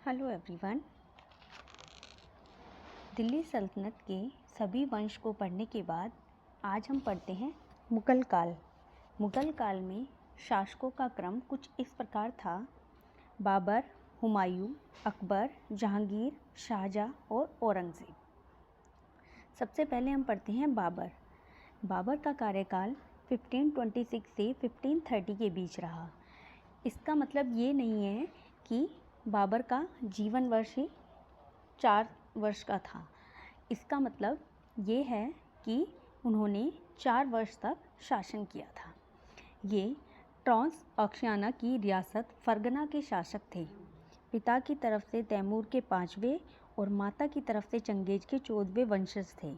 Hello everyone. Delhi सल्तनत के सभी वंश को पढ़ने के बाद आज हम पढ़ते हैं मुग़ल काल। मुग़ल काल में शासकों का क्रम कुछ इस प्रकार था: बाबर, हुमायूं, अकबर, जहांगीर, शाहजहां और औरंगज़ेब। सबसे पहले हम पढ़ते हैं बाबर। बाबर का कार्यकाल 1526 से 1530 के बीच रहा। इसका मतलब ये नहीं है कि बाबर का जीवन वर्ष ही 4 वर्ष का था। इसका मतलब ये है कि उन्होंने 4 वर्ष तक शासन किया था। ये ट्रांस ऑक्शियाना की रियासत फरगना के शासक थे। पिता की तरफ से तैमूर के 5वें और माता की तरफ से चंगेज के 14वें वंशज थे।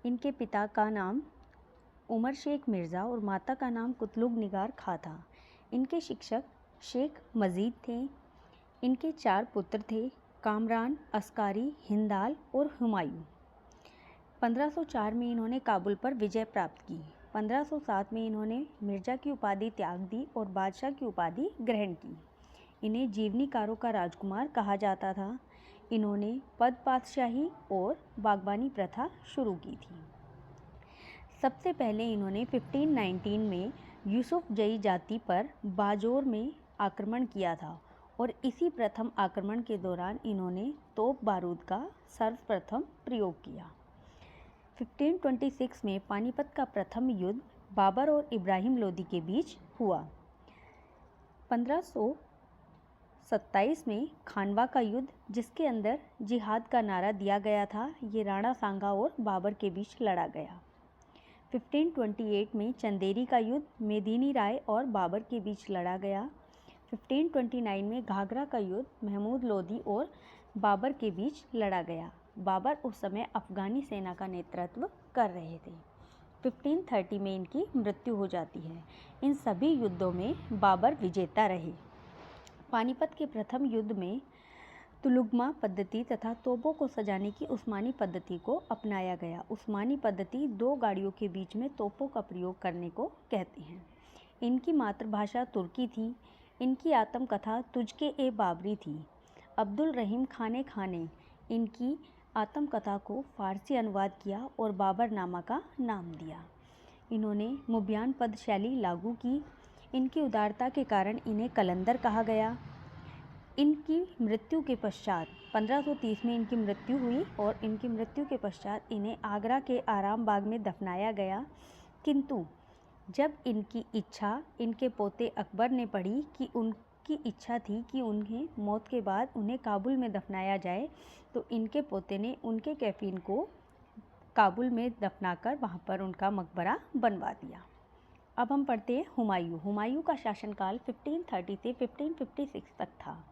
इनके पिता का नाम उमर शेख मिर्ज़ा और माता का नाम कुतलुग निगार खां था। इनके शिक्षक शेख मजीद थे। इनके 4 पुत्र थे: कामरान, अस्कारी, हिंदाल और हुमायूं। 1504 में इन्होंने काबुल पर विजय प्राप्त की। 1507 में इन्होंने मिर्ज़ा की उपाधि त्याग दी और बादशाह की उपाधि ग्रहण की। इन्हें जीवनीकारों का राजकुमार कहा जाता था। इन्होंने पद पातशाही और बागबानी प्रथा शुरू की थी। सबसे पहले इन्होंने 1519 में यूसुफ जई जाति पर बाजोर में आक्रमण किया था और इसी प्रथम आक्रमण के दौरान इन्होंने तोप बारूद का सर्वप्रथम प्रयोग किया। 1526 में पानीपत का प्रथम युद्ध बाबर और इब्राहिम लोदी के बीच हुआ। 1527 में खानवा का युद्ध, जिसके अंदर जिहाद का नारा दिया गया था, ये राणा सांगा और बाबर के बीच लड़ा गया। 1528 में चंदेरी का युद्ध मेदिनी राय और बाबर के बीच लड़ा गया। 1529 में घाघरा का युद्ध महमूद लोदी और बाबर के बीच लड़ा गया। बाबर उस समय अफ़गानी सेना का नेतृत्व कर रहे थे। 1530 में इनकी मृत्यु हो जाती है। इन सभी युद्धों में बाबर विजेता रहे। पानीपत के प्रथम युद्ध में तुलुगमा पद्धति तथा तोपों को सजाने की उस्मानी पद्धति को अपनाया गया। उस्मानी पद्धति 2 गाड़ियों के बीच में तोपों का प्रयोग करने को कहते हैं। इनकी मातृभाषा तुर्की थी। इनकी आत्मकथा तुझके ए बाबरी थी। अब्दुल रहीम खाने इनकी आत्मकथा को फ़ारसी अनुवाद किया और बाबरनामा का नाम दिया। इन्होंने मुबयान पद शैली लागू की। इनकी उदारता के कारण इन्हें कलंदर कहा गया। इनकी मृत्यु के पश्चात 1530 में इनकी मृत्यु हुई और इनकी मृत्यु के पश्चात इन्हें आगरा के आराम बाग में दफनाया गया। किंतु जब इनकी इच्छा इनके पोते अकबर ने पढ़ी कि उनकी इच्छा थी कि उन्हें मौत के बाद उन्हें काबुल में दफनाया जाए, तो इनके पोते ने उनके कैफीन को काबुल में दफनाकर वहाँ पर उनका मकबरा बनवा दिया। अब हम पढ़ते हैं हुमायूं। हुमायूं का शासनकाल 1530 से 1556 तक था।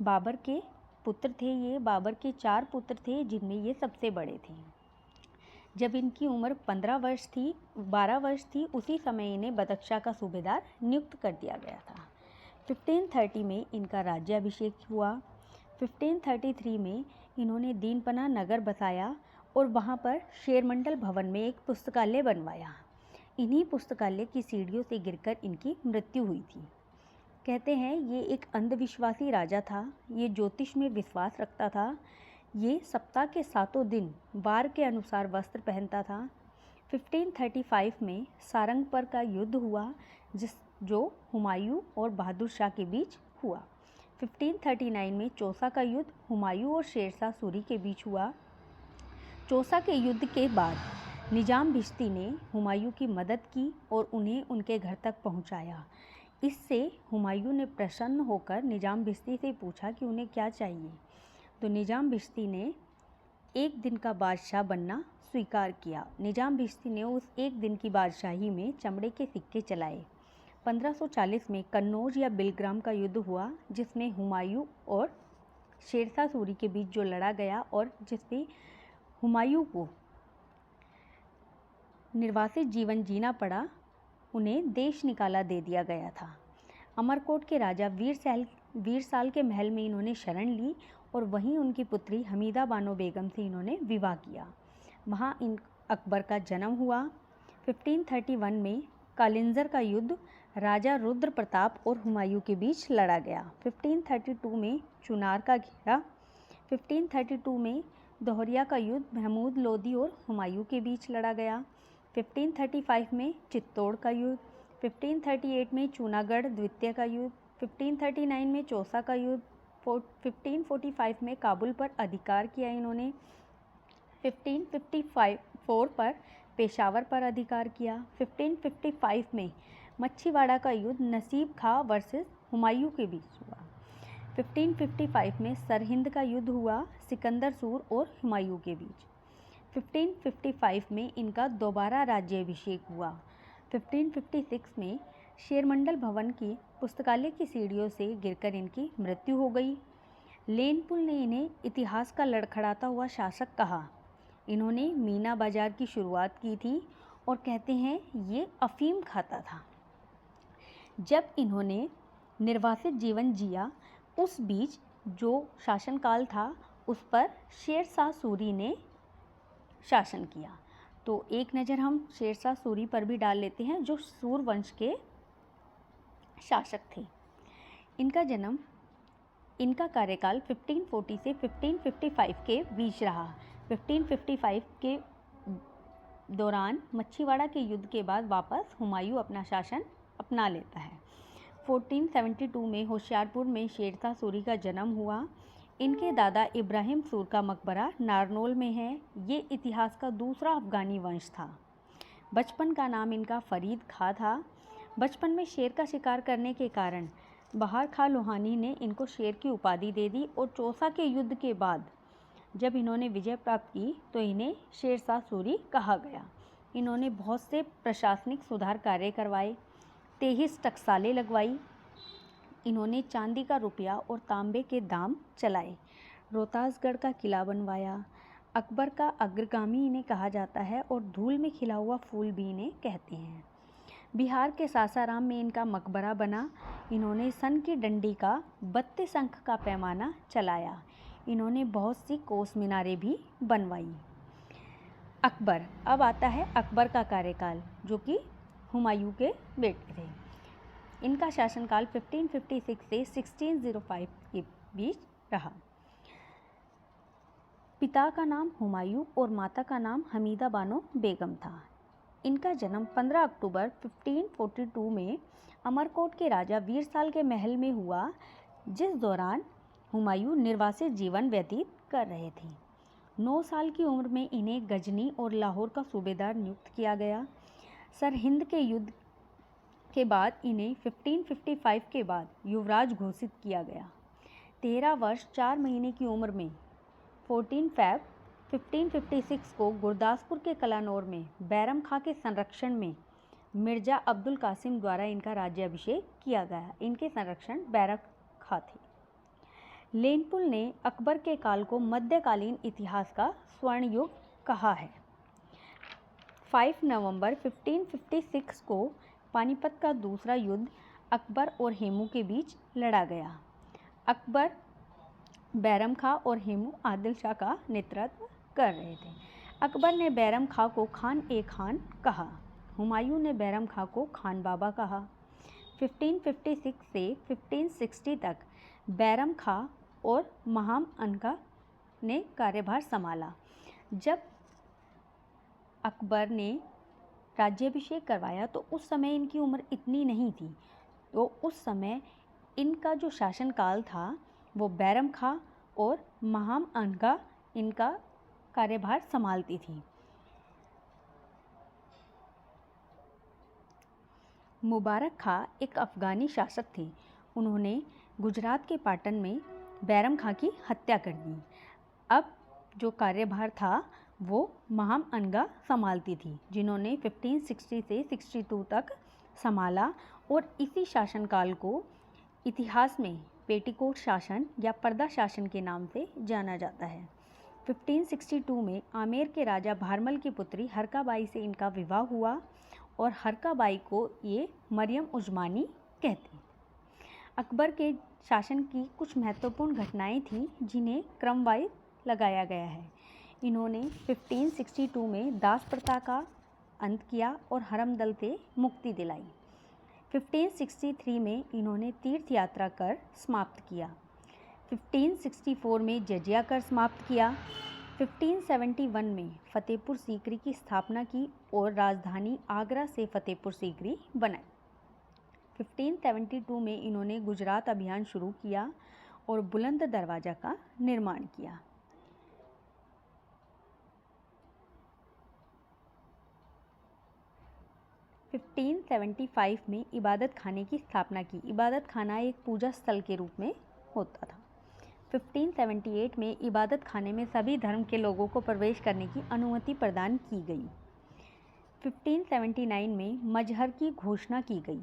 बाबर के पुत्र थे ये। बाबर के 4 पुत्र थे, जिनमें ये सबसे बड़े थे। जब इनकी उम्र 12 वर्ष थी, उसी समय इन्हें बदख्शा का सूबेदार नियुक्त कर दिया गया था। 1530 में इनका राज्याभिषेक हुआ। 1533 में इन्होंने दीनपना नगर बसाया और वहाँ पर शेरमंडल भवन में एक पुस्तकालय बनवाया। इन्हीं पुस्तकालय की सीढ़ियों से गिरकर इनकी मृत्यु हुई थी। कहते हैं ये एक अंधविश्वासी राजा था। ये ज्योतिष में विश्वास रखता था। ये सप्ताह के 7 दिन वार के अनुसार वस्त्र पहनता था। 1535 में सारंगपर का युद्ध हुआ, जो हुमायूं और बहादुर शाह के बीच हुआ। 1539 में चौसा का युद्ध हुमायूं और शेरशाह सूरी के बीच हुआ। चौसा के युद्ध के बाद निजाम भिश्ती ने हुमायूं की मदद की और उन्हें उनके घर तक पहुंचाया। इससे हुमायूं ने प्रसन्न होकर निजाम भिश्ती से पूछा कि उन्हें क्या चाहिए, तो निजाम भिश्ती ने 1 दिन का बादशाह बनना स्वीकार किया। निजाम भिश्ती ने उस 1 दिन की बादशाही में चमड़े के सिक्के चलाए। 1540 में कन्नौज या बिलग्राम का युद्ध हुआ, जिसमें हुमायूं और शेरशाह सूरी के बीच जो लड़ा गया और जिसमें हुमायूं को निर्वासित जीवन जीना पड़ा, उन्हें देश निकाला दे दिया गया था। अमरकोट के राजा वीरसाल के महल में इन्होंने शरण ली और वहीं उनकी पुत्री हमीदा बानो बेगम से इन्होंने विवाह किया। वहाँ अकबर का जन्म हुआ। 1531 में कालिंजर का युद्ध राजा रुद्र प्रताप और हुमायूं के बीच लड़ा गया। 1532 में चुनार का घेरा। 1532 में दोहरिया का युद्ध महमूद लोदी और हुमायूं के बीच लड़ा गया। 1535 में चित्तौड़ का युद्ध। 1538 में चूनागढ़ द्वितीय का युद्ध। 1539 में चौसा का युद्ध। 1545 में काबुल पर अधिकार किया इन्होंने। 1554 पर पेशावर पर अधिकार किया। 1555 में मच्छीवाड़ा का युद्ध नसीब खां वर्सेस हुमायूं के बीच हुआ। 1555 में सरहिंद का युद्ध हुआ सिकंदर सूर और हुमायूं के बीच। 1555 में इनका दोबारा राज्याभिषेक हुआ। 1556 में शेरमंडल भवन की पुस्तकालय की सीढ़ियों से गिरकर इनकी मृत्यु हो गई। लेनपुल ने इन्हें इतिहास का लड़खड़ाता हुआ शासक कहा। इन्होंने मीना बाजार की शुरुआत की थी और कहते हैं ये अफीम खाता था। जब इन्होंने निर्वासित जीवन जिया उस बीच जो शासनकाल था उस पर शेरशाह सूरी ने शासन किया। तो एक नज़र हम शेरशाह सूरी पर भी डाल लेते हैं जो सूर वंश के शासक थे। इनका कार्यकाल 1540 से 1555 के बीच रहा। 1555 के दौरान मच्छीवाड़ा के युद्ध के बाद वापस हुमायूं अपना शासन अपना लेता है। 1472 में होशियारपुर में शेरशाह सूरी का जन्म हुआ। इनके दादा इब्राहिम सूर का मकबरा नारनौल में है। ये इतिहास का दूसरा अफ़गानी वंश था। बचपन का नाम इनका फरीद खां था। बचपन में शेर का शिकार करने के कारण बहार खां लोहानी ने इनको शेर की उपाधि दे दी और चौसा के युद्ध के बाद जब इन्होंने विजय प्राप्त की तो इन्हें शेरशाह सूरी कहा गया। इन्होंने बहुत से प्रशासनिक सुधार कार्य करवाए, 23 टकसालें लगवाई। इन्होंने चांदी का रुपया और तांबे के दाम चलाए, रोहतासगढ़ का किला बनवाया। अकबर का अग्रगामी इन्हें कहा जाता है और धूल में खिला हुआ फूल भी इन्हें कहते हैं। बिहार के सासाराम में इनका मकबरा बना। इन्होंने सन की डंडी का 32 अंक का पैमाना चलाया। इन्होंने बहुत सी कोस मीनारें भी बनवाई। अकबर, अब आता है अकबर का कार्यकाल जो कि हुमायूं के बेटे थे। इनका शासनकाल 1556 से 1605 के बीच रहा। पिता का नाम हुमायूं और माता का नाम हमीदा बानो बेगम था। इनका जन्म 15 अक्टूबर 1542 में अमरकोट के राजा वीरसाल के महल में हुआ, जिस दौरान हुमायूं निर्वासित जीवन व्यतीत कर रहे थे। 9 साल की उम्र में इन्हें गजनी और लाहौर का सूबेदार नियुक्त किया गया। सरहिंद के युद्ध के बाद इन्हें 1555 के बाद युवराज घोषित किया गया। 13 वर्ष 4 महीने की उम्र में 14 फरवरी 1556 को गुरदासपुर के कलानौर में बैरम खां के संरक्षण में मिर्जा अब्दुल कासिम द्वारा इनका राज्याभिषेक किया गया। इनके संरक्षण बैरम खां थे। लेनपुल ने अकबर के काल को मध्यकालीन इतिहास का स्वर्ण युग कहा है। 5 नवंबर 1556 को पानीपत का दूसरा युद्ध अकबर और हेमू के बीच लड़ा गया। अकबर बैरम खां और हेमू आदिल शाह का नेतृत्व कर रहे थे। अकबर ने बैरम खां को खान ए खान कहा। हुमायूं ने बैरम खां को खान बाबा कहा। 1556 से 1560 तक बैरम खां और महाम अनका ने कार्यभार संभाला। जब अकबर ने राज्याभिषेक करवाया तो उस समय इनकी उम्र इतनी नहीं थी, तो उस समय इनका जो शासनकाल था वो बैरम खां और महाम अनका इनका कार्यभार संभालती थी। मुबारक खां एक अफ़गानी शासक थे। उन्होंने गुजरात के पाटन में बैरम खां की हत्या कर दी। अब जो कार्यभार था वो महाम अनगा संभालती थी, जिन्होंने 1560 से 62 तक संभाला और इसी शासनकाल को इतिहास में पेटीकोट शासन या पर्दा शासन के नाम से जाना जाता है। 1562 में आमेर के राजा भारमल की पुत्री हरकाबाई से इनका विवाह हुआ और हरकाबाई को ये मरियम उजमानी कहते हैं। अकबर के शासन की कुछ महत्वपूर्ण घटनाएं थीं जिन्हें क्रमवाइज लगाया गया है। इन्होंने 1562 में दास प्रथा का अंत किया और हरमदल से मुक्ति दिलाई। 1563 में इन्होंने तीर्थ यात्रा कर समाप्त किया। 1564 में जजिया कर समाप्त किया। 1571 में फतेहपुर सीकरी की स्थापना की और राजधानी आगरा से फतेहपुर सीकरी बनाई। 1572 में इन्होंने गुजरात अभियान शुरू किया और बुलंद दरवाज़ा का निर्माण किया। फिफ्टीन 1575 में इबादत खाने की स्थापना की। इबादत खाना एक पूजा स्थल के रूप में होता था। 1578 में इबादत खाने में सभी धर्म के लोगों को प्रवेश करने की अनुमति प्रदान की गई। 1579 में मजहर की घोषणा की गई।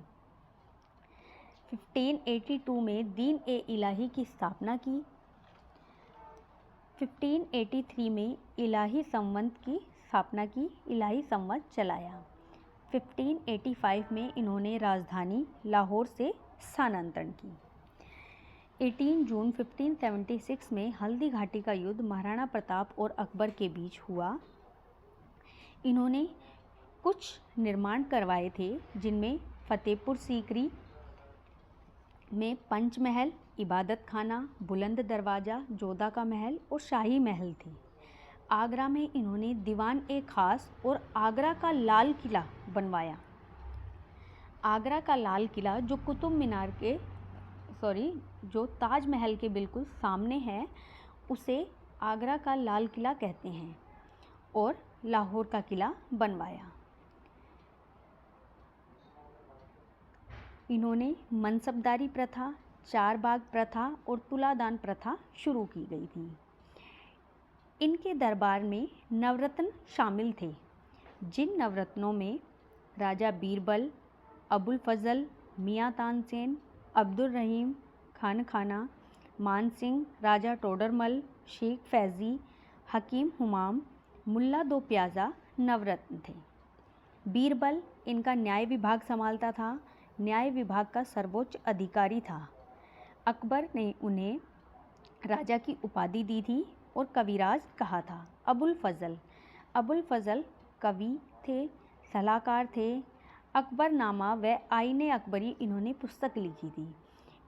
1582 में दीन ए इलाही की स्थापना की। 1583 में इलाही संवत की स्थापना की, इलाही संवत चलाया। 1585 में इन्होंने राजधानी लाहौर से स्थानांतरण की। 18 जून 1576 में हल्दी घाटी का युद्ध महाराणा प्रताप और अकबर के बीच हुआ। इन्होंने कुछ निर्माण करवाए थे, जिनमें फतेहपुर सीकरी में पंचमहल, इबादत खाना, बुलंद दरवाज़ा, जोधा का महल और शाही महल थे। आगरा में इन्होंने दीवान ए खास और आगरा का लाल किला बनवाया। आगरा का लाल किला जो कुतुब मीनार के जो ताजमहल के बिल्कुल सामने है, उसे आगरा का लाल किला कहते हैं, और लाहौर का किला बनवाया। इन्होंने मनसबदारी प्रथा, चार बाग प्रथा और तुलादान प्रथा शुरू की गई थी। इनके दरबार में नवरत्न शामिल थे, जिन नवरत्नों में राजा बीरबल, अबुल फजल, मियाँ तानसेन, अब्दुल रहीम खान खाना, मान सिंह, राजा टोडरमल, शेख फैज़ी, हकीम हुमाम, मुल्ला दो प्याज़ा नवरत्न थे। बीरबल इनका न्याय विभाग संभालता था, न्याय विभाग का सर्वोच्च अधिकारी था। अकबर ने उन्हें राजा की उपाधि दी थी और कविराज कहा था। अबुल फजल कवि थे, सलाहकार थे। अकबरनामा व आईने अकबरी इन्होंने पुस्तक लिखी थी।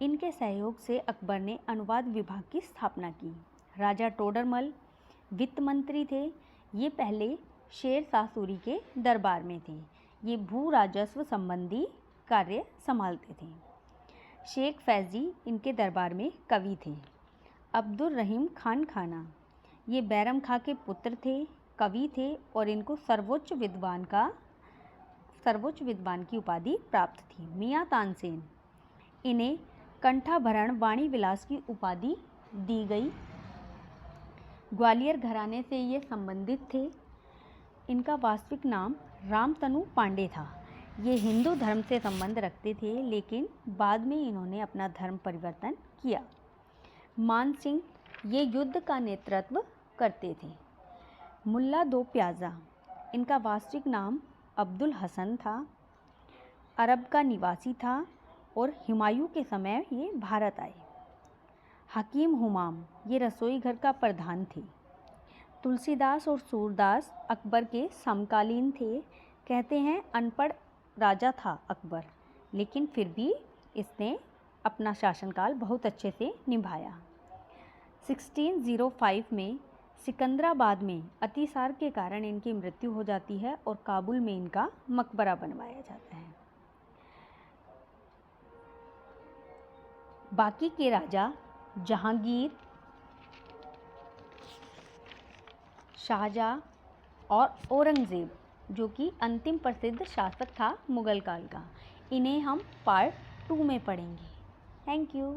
इनके सहयोग से अकबर ने अनुवाद विभाग की स्थापना की। राजा टोडरमल वित्त मंत्री थे। ये पहले शेर शाह सूरी के दरबार में थे। ये भू राजस्व संबंधी कार्य संभालते थे। शेख फैज़ी इनके दरबार में कवि थे। अब्दुल रहीम खान खाना ये बैरम खां के पुत्र थे, कवि थे और इनको सर्वोच्च विद्वान की उपाधि प्राप्त थी। मियाँ तानसेन इन्हें कंठाभरण वाणी विलास की उपाधि दी गई। ग्वालियर घराने से ये संबंधित थे। इनका वास्तविक नाम रामतनु पांडे था। ये हिंदू धर्म से संबंध रखते थे, लेकिन बाद में इन्होंने अपना धर्म परिवर्तन किया। मान सिंह ये युद्ध का नेतृत्व करते थे। मुल्ला दो प्याज़ा इनका वास्तविक नाम अब्दुल हसन था। अरब का निवासी था और हुमायूं के समय ये भारत आए। हकीम हुमाम ये रसोई घर का प्रधान थे। तुलसीदास और सूरदास अकबर के समकालीन थे। कहते हैं अनपढ़ राजा था अकबर, लेकिन फिर भी इसने अपना शासनकाल बहुत अच्छे से निभाया। 1605 में सिकंदराबाद में अतिसार के कारण इनकी मृत्यु हो जाती है और काबुल में इनका मकबरा बनवाया जाता है। बाकी के राजा जहांगीर, शाहजहाँ और औरंगज़ेब, जो कि अंतिम प्रसिद्ध शासक था मुगल काल का, इन्हें हम पार्ट 2 में पढ़ेंगे। Thank you.